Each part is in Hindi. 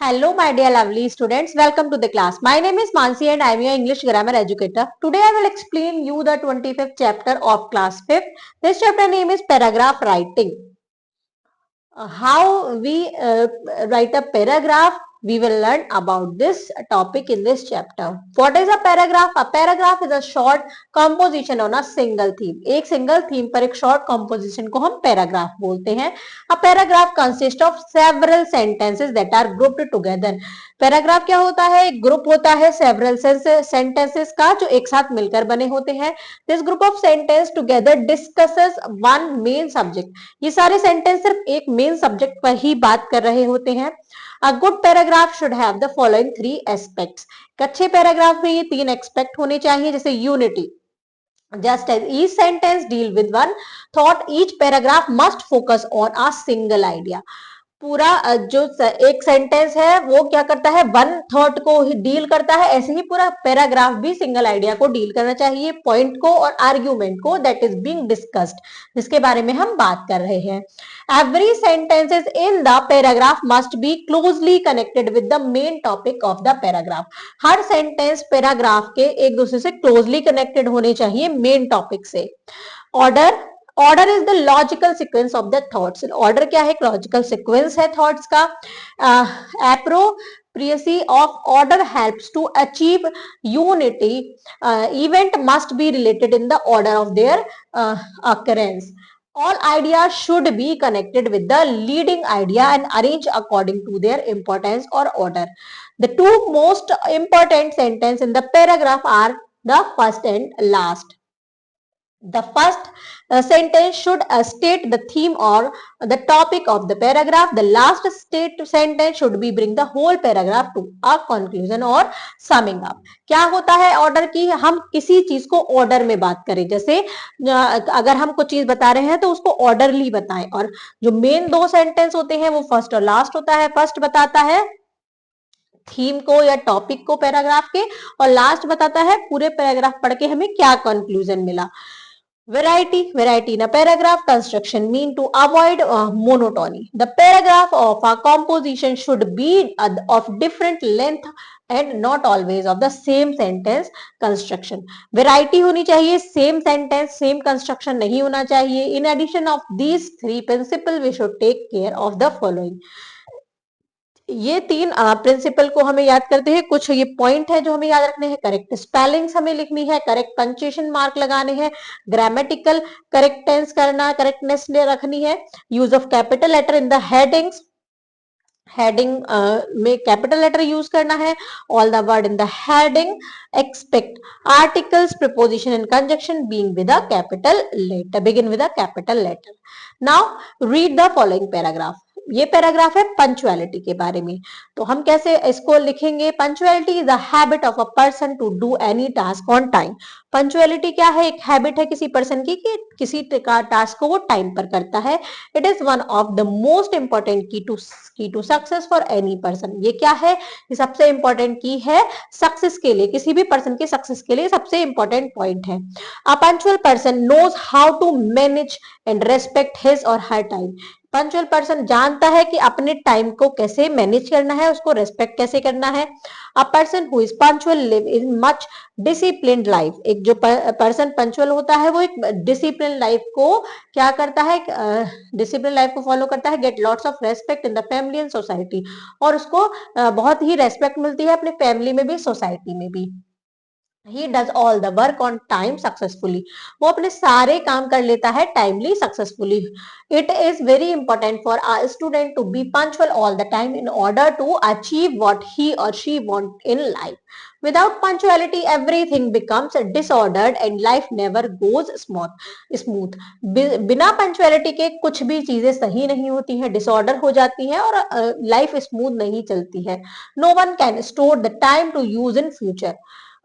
Hello, my dear lovely students. Welcome to the class. My name is Mansi and I am your English grammar educator. Today I will explain you the 25th chapter of class 5th. This chapter name is paragraph writing. How we write a paragraph, we will learn about this topic in this chapter. What is a paragraph? A paragraph is a short composition on a single theme. एक single theme पर एक short composition को हम paragraph बोलते हैं. A paragraph consists of several sentences that are grouped together. Paragraph क्या होता है? एक ग्रुप होता है सेवरल सेंटेंसेस का जो एक साथ मिलकर बने होते हैं. This group of sentence together discusses one main subject. ये सारे सेंटेंस सिर्फ एक मेन सब्जेक्ट पर ही बात कर रहे होते हैं. A good paragraph should have the following three aspects. अच्छे पैराग्राफ में ये तीन एक्सपेक्ट होने चाहिए, जैसे unity. Just as each sentence deal with one thought, each paragraph must focus on a single idea. पूरा जो एक सेंटेंस है वो क्या करता है, वन थॉट को डील करता है. ऐसे ही पूरा पैराग्राफ भी सिंगल आइडिया को डील करना चाहिए, पॉइंट को और आर्ग्यूमेंट को दैट इज बीइंग डिस्कस्ड, जिसके बारे में हम बात कर रहे हैं. Every sentences in the paragraph must be closely connected with the main topic of the paragraph. हर सेंटेंस पैराग्राफ के एक दूसरे से क्लोजली कनेक्टेड होने चाहिए मेन टॉपिक से. Order is the logical sequence of the thoughts. Order क्या है? लॉजिकल सिक्वेंस है थॉट्स का. Appropriacy of order helps to achieve unity. Event must be related in the order of their occurrence. All ideas should be connected with the leading idea and arranged according to their importance or order. The two most important sentences in the paragraph are the first and last. The first sentence should state the theme or the topic of the paragraph. The last sentence should be bring the whole paragraph to a conclusion or summing up. क्या होता है ऑर्डर की? हम किसी चीज को ऑर्डर में बात करें, जैसे अगर हम कुछ चीज बता रहे हैं तो उसको ऑर्डरली बताएं. और जो मेन दो सेंटेंस होते हैं वो फर्स्ट और लास्ट होता है. फर्स्ट बताता है थीम को या टॉपिक को पैराग्राफ के, और लास्ट बताता है पूरे पैराग्राफ पढ़ के हमें क्या कंक्लूजन मिला. Variety in a paragraph construction mean to avoid monotony. The paragraph of a composition should be of different length and not always of the same sentence construction. Variety होनी चाहिए, same sentence same construction नहीं होना चाहिए. In addition of these three principles, we should take care of the following. ये तीन प्रिंसिपल को हमें याद करते हैं. कुछ ये पॉइंट है जो हमें याद रखने हैं. करेक्ट स्पेलिंग्स हमें लिखनी है, करेक्ट पंक्चुएशन मार्क लगाने हैं, ग्रामेटिकल करेक्टेंस करना, करेक्टनेस रखनी है. Use of capital letter in the headings. Heading में कैपिटल लेटर यूज करना है. All the word in the heading expect articles preposition and conjunction being with a capital letter, begin with a capital letter. Now read the following paragraph. ये पैराग्राफ है पंचुअलिटी के बारे में. तो हम कैसे इसको लिखेंगे? Punctuality is a habit of a person to do any task on time. Punctuality क्या है? एक हैबिट है किसी पर्सन की कि किसी टास्क को वो टाइम पर करता है. It is one of the most important key to success for any person. ये क्या है? ये सबसे इंपॉर्टेंट की है सक्सेस के लिए, किसी भी पर्सन के सक्सेस के लिए सबसे इंपॉर्टेंट पॉइंट है. A punctual person knows how to manage and respect his or her time. Punctual person जानता है कि अपने टाइम को कैसे मैनेज करना है, उसको रेस्पेक्ट कैसे करना है. A person who is punctual live in much disciplined life. एक जो पर्सन पंचुअल होता है वो एक डिसिप्लिन लाइफ को क्या करता है? डिसिप्लिन लाइफ को फॉलो करता है. Get lots of respect in the family and society. और उसको बहुत ही रेस्पेक्ट मिलती है अपने फैमिली में भी, सोसाइटी में भी. He does all the work on time successfully. वो अपने सारे काम कर लेता है timely, successfully. It is very important for a student to be punctual all the time in order to achieve what he or she want in life. Without punctuality, everything becomes disordered and life never goes smooth. बिना punctuality के कुछ भी चीजें सही नहीं होती हैं, डिसऑर्डर हो जाती हैं और लाइफ स्मूथ नहीं चलती है. No one can store the time to use in future.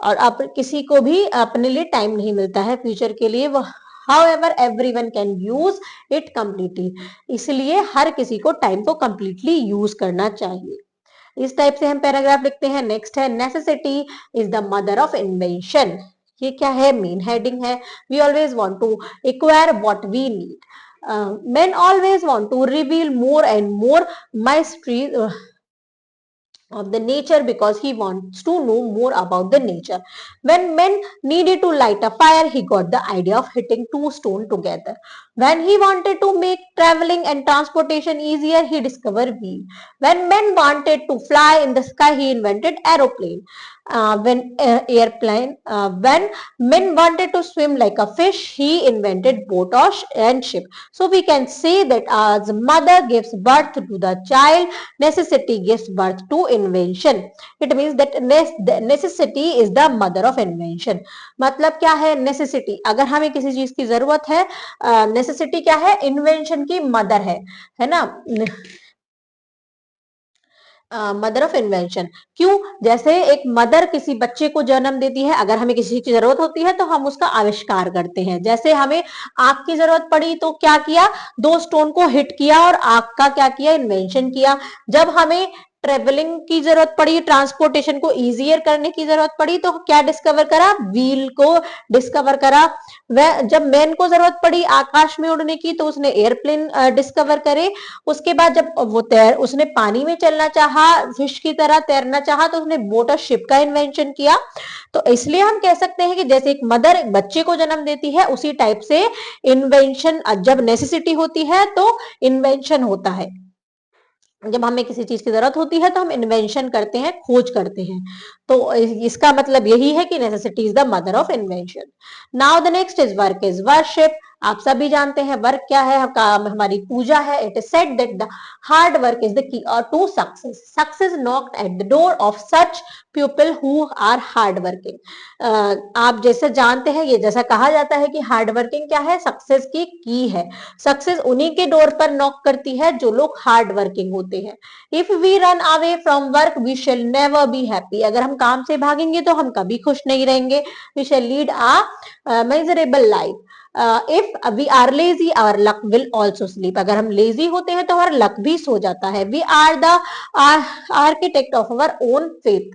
और आप किसी को भी अपने लिए टाइम नहीं मिलता है फ्यूचर के लिए. However, everyone can use it completely. इसलिए हर किसी को टाइम को completely यूज करना चाहिए. इस टाइप से हम पैराग्राफ लिखते हैं. नेक्स्ट है necessity is the mother of invention. ये क्या है? मेन हेडिंग है. We always want to acquire what we need. men always want to reveal more and more mysteries of the nature because he wants to know more about the nature. When men needed to light a fire, he got the idea of hitting two stones together. When he wanted to make traveling and transportation easier, he discovered wheel. When men wanted to fly in the sky, he invented aeroplane. When men wanted to swim like a fish, he invented boat or and ship. So we can say that as mother gives birth to the child, necessity gives birth to invention. It means that necessity is the mother of invention. मतलब क्या है necessity? अगर हमें किसी चीज की जरूरत है, necessity क्या है? invention की mother है ना? Mother of invention. क्यों? जैसे एक मदर किसी बच्चे को जन्म देती है, अगर हमें किसी की जरूरत होती है तो हम उसका आविष्कार करते हैं. जैसे हमें आग की जरूरत पड़ी तो क्या किया? दो स्टोन को हिट किया और आग का क्या किया? इन्वेंशन किया. जब हमें ट्रेवलिंग की जरूरत पड़ी, ट्रांसपोर्टेशन को इजियर करने की जरूरत पड़ी तो क्या डिस्कवर करा? व्हील को डिस्कवर करा. वह जब मैन को जरूरत पड़ी आकाश में उड़ने की तो उसने एयरप्लेन डिस्कवर करे. उसके बाद जब वो उसने पानी में चलना चाहा, फिश की तरह तैरना चाहा तो उसने बोट और शिप का इन्वेंशन किया. तो इसलिए हम कह सकते हैं कि जैसे एक मदर एक बच्चे को जन्म देती है, उसी टाइप से इन्वेंशन, जब नेसेसिटी होती है तो इन्वेंशन होता है. जब हमें किसी चीज की जरूरत होती है तो हम इन्वेंशन करते हैं, खोज करते हैं. तो इसका मतलब यही है कि necessity is the mother of invention. Now the next is work is worship. आप सभी जानते हैं वर्क क्या है, हमारी पूजा है. It is said that the hard work is the key to success. Success knocked at the door of such people who are hard working. आप जैसे जानते हैं, ये जैसा कहा जाता है कि हार्ड वर्किंग क्या है? सक्सेस की है. सक्सेस उन्हीं के डोर पर नॉक करती है जो लोग हार्ड वर्किंग होते हैं. If we run away from work we shall never be happy. अगर हम काम से भागेंगे तो हम कभी खुश नहीं रहेंगे. We shall lead a miserable life. If we are lazy our luck will also sleep. अगर हम लेजी होते हैं तो हमारा लक भी सो जाता है. We are the architect of our own faith.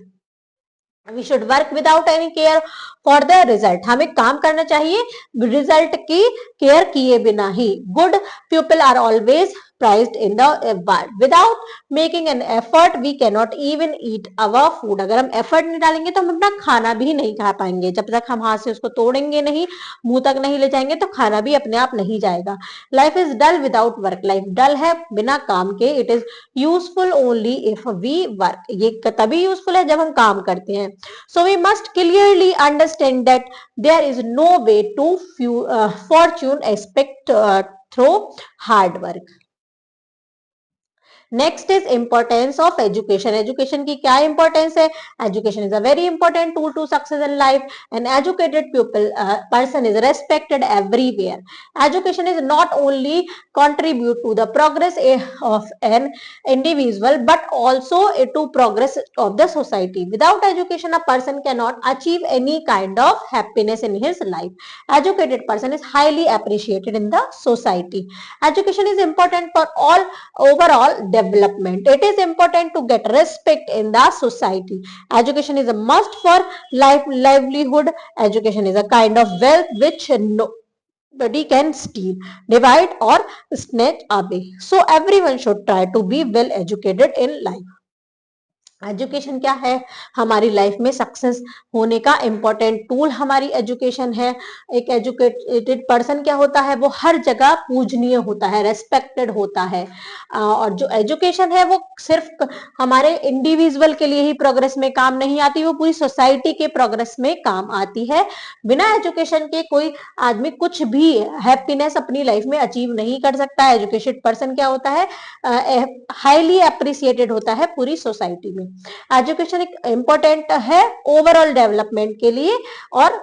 We should work without any care for the result. हमें काम करना चाहिए रिजल्ट की केयर किए बिना ही. Good people are always prized in the world. Without making an effort we cannot even eat our food. अगर हम एफर्ट नहीं डालेंगे तो हम अपना खाना भी नहीं खा पाएंगे. जब तक हम हाथ से उसको तोड़ेंगे नहीं, मुंह तक नहीं ले जाएंगे तो खाना भी अपने आप नहीं जाएगा. Life is dull without work. Life dull है बिना काम के. It is useful only if we work. ये तभी यूजफुल है जब हम काम करते हैं. So we must clearly understand that there is no way to fortune expect through hard work. Next is importance of education. Education की क्या इंपॉर्टेंस है? Education is a very important tool to success in life. An educated people person is respected everywhere. Education is not only contribute to the progress of an individual but also to progress of the society. Without education a person cannot achieve any kind of happiness in his life. Educated person is highly appreciated in the society. Education is important for all overall development. It is important to get respect in the society. Education is a must for livelihood. Education is a kind of wealth which nobody can steal, divide or snatch away. So everyone should try to be well educated in life. Education क्या है? हमारी लाइफ में सक्सेस होने का इंपॉर्टेंट टूल हमारी एजुकेशन है. एक एजुकेटेड पर्सन क्या होता है? वो हर जगह पूजनीय होता है, रेस्पेक्टेड होता है. और जो एजुकेशन है वो सिर्फ हमारे इंडिविजुअल के लिए ही प्रोग्रेस में काम नहीं आती, वो पूरी सोसाइटी के प्रोग्रेस में काम आती है. बिना एजुकेशन के कोई आदमी कुछ भी हैप्पीनेस अपनी लाइफ में अचीव नहीं कर सकता. एजुकेटेड पर्सन क्या होता है? हाईली अप्रिसिएटेड होता है पूरी सोसाइटी में. एजुकेशन एक इंपॉर्टेंट है ओवरऑल डेवलपमेंट के लिए और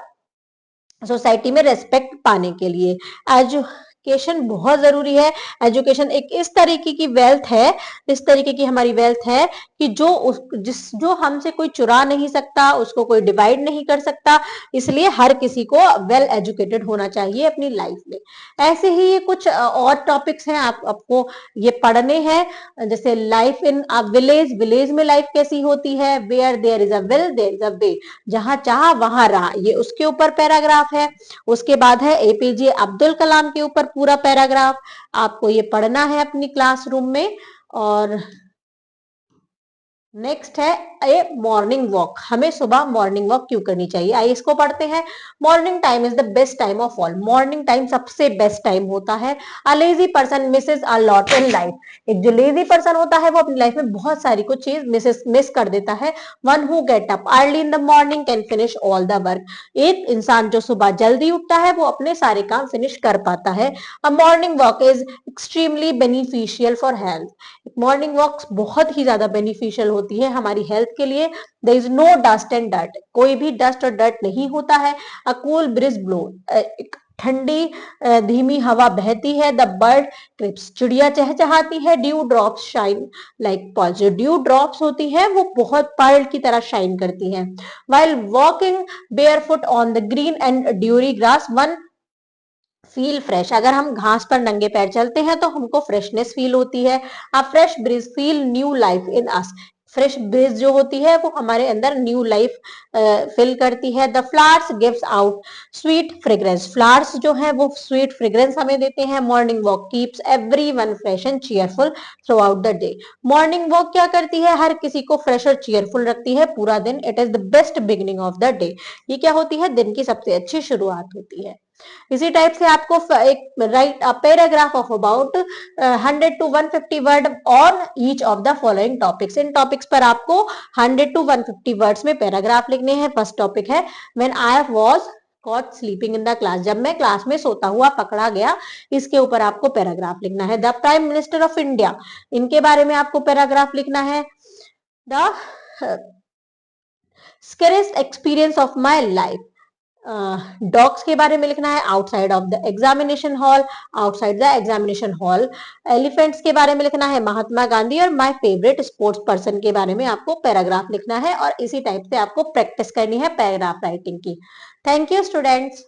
सोसाइटी में रेस्पेक्ट पाने के लिए. एजुकेशन बहुत जरूरी है. एजुकेशन एक इस तरीके की वेल्थ है, इस तरीके की हमारी वेल्थ है कि जो हमसे कोई चुरा नहीं सकता, उसको कोई डिवाइड नहीं कर सकता. इसलिए हर किसी को वेल एजुकेटेड होना चाहिए अपनी लाइफ में. ऐसे ही ये कुछ और टॉपिक्स हैं आपको ये पढ़ने हैं. जैसे life in a village. Village में लाइफ कैसी होती है? Where there is a will there is a way. जहां चाह वहां रहा, ये उसके ऊपर पैराग्राफ है. उसके बाद है एपीजे अब्दुल कलाम के ऊपर पूरा पैराग्राफ. आपको ये पढ़ना है अपनी क्लासरूम में. और नेक्स्ट है ए मॉर्निंग वॉक। हमें सुबह मॉर्निंग वॉक क्यों करनी चाहिए, आइए इसको पढ़ते हैं। Morning time is the best time of all. Morning time सबसे बेस्ट टाइम होता है। A lazy person Mrs a lot in life. एक जो लेजी पर्सन होता है वो अपनी लाइफ में बहुत सारी कुछ चीज मिस कर देता है। One who get up early in the morning can finish all the work. एक इंसान जो सुबह जल्दी उठता है वो अपने सारे काम फिनिश कर पाता है। A morning walk is extremely beneficial for health. Morning walks बहुत ही ज्यादा बेनिफिशियल होती है हमारी हेल्थ के लिए। There is no dust and dirt, कोई भी डस्ट और डर्ट नहीं होता है। अ कूल ब्रिज ब्लो, ठंडी धीमी हवा बहती है। द बर्ड क्रिप्स, चिड़िया चहचहाती है। Dew drops shine like pearl, जो ड्यू ड्रॉप्स होती है वो बहुत पर्ल की तरह शाइन करती है। While walking barefoot on the green and ड्यूरी grass one feel fresh. अगर हम घास पर नंगे पैर चलते हैं तो हमको फ्रेशनेस फील होती है। A fresh breeze feel new life in us. Fresh breeze जो होती है वो हमारे अंदर न्यू लाइफ फिल करती है। The flowers gives out sweet fragrance. Flowers जो है वो स्वीट फ्रेग्रेंस हमें देते हैं। Morning walk keeps everyone fresh and cheerful through out the day. Morning walk क्या करती है, हर किसी को फ्रेश और चीयरफुल रखती है पूरा दिन। It is the best beginning of the day. ये क्या होती है, दिन की सबसे अच्छी शुरुआत होती है। इसी टाइप से आपको एक right a paragraph of about 100 to 150 word on each of the following topics. In topics पर आपको 100 to 150 वर्ड्स में पैराग्राफ लिखने हैं। फर्स्ट टॉपिक है when I was cot sleeping in the class, जब मैं क्लास में सोता हुआ पकड़ा गया। इसके ऊपर आपको पैराग्राफ लिखना है। The prime minister of India, इनके बारे में आपको पैराग्राफ लिखना है। The scariest experience of my life, dogs के बारे में लिखना है। Outside of the examination hall, outside the examination hall. Elephants के बारे में लिखना है। महात्मा गांधी और माय फेवरेट स्पोर्ट्स पर्सन के बारे में आपको पैराग्राफ लिखना है। और इसी टाइप से आपको प्रैक्टिस करनी है पैराग्राफ राइटिंग की। Thank you students.